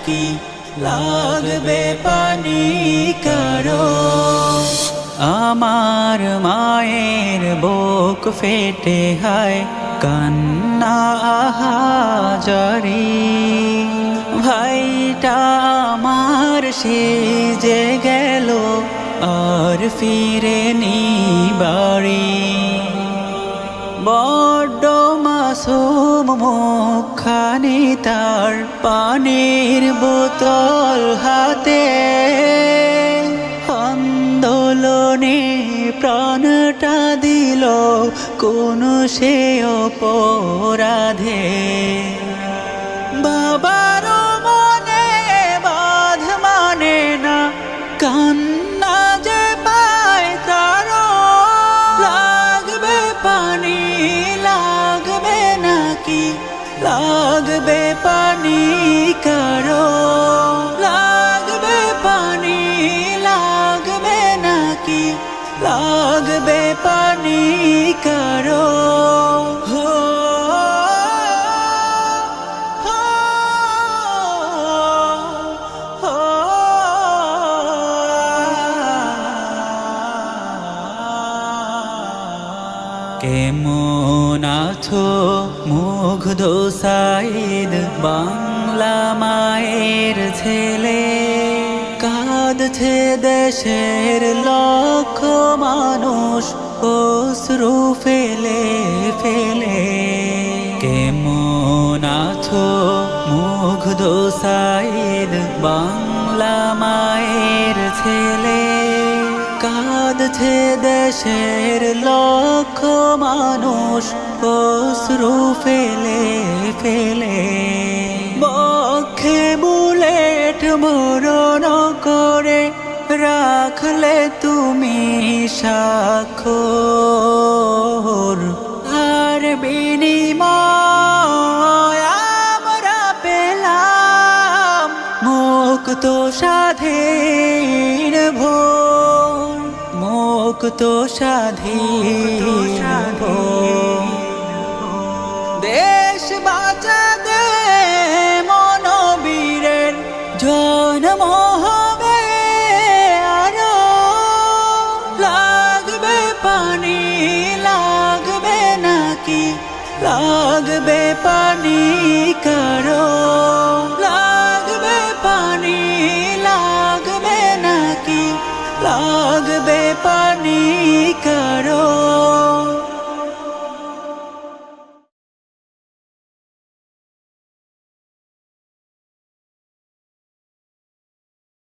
নাকি লাগবে পানি কারো। আমার মায়ের বুক ফেটে হায় কান্না আহাজারি, ভাইটা আমার সে যে গেল আর ফিরেনি বাড়ি। বড্ড মাসুম মুখখানি তার, পানির বোতল হাতে, আন্দোলনে প্রাণটা দিল কোন সে অপরাধে। বাবার মনে বাঁধ মানে না, কান্না যে পায় তারও, লাগবে পানি লাগবে নাকি লাগবে পানি কারো, লাগবে পানি লাগবে নাকি লাগবে পানি কারো। কেমন আছো মুগ্ধ সাইদ, বাংলা মায়ের ছেলে, কাঁদছে দেশের লক্ষ মানুষ অশ্রু ফেলে ফেলে। কেমন আছো মুগ্ধ সাইদ, বাংলা মায়ের ছেলে, কাঁদছে দেশের লক্ষ মানুষ অশ্রু ফেলে ফেলে। বক্ষে বুলেট মরণ করে রাখলে তুমি স্বাক্ষর, আর বিনিময় আমরা পেলাম মুক্ত স্বাধীন ভোর, মুক্ত স্বাধীন ভোর। দেশ বাঁচাতে মনোবীরের জন্ম হবে আরো, লাগবে পানি লাগবে নাকি লাগবে পানি।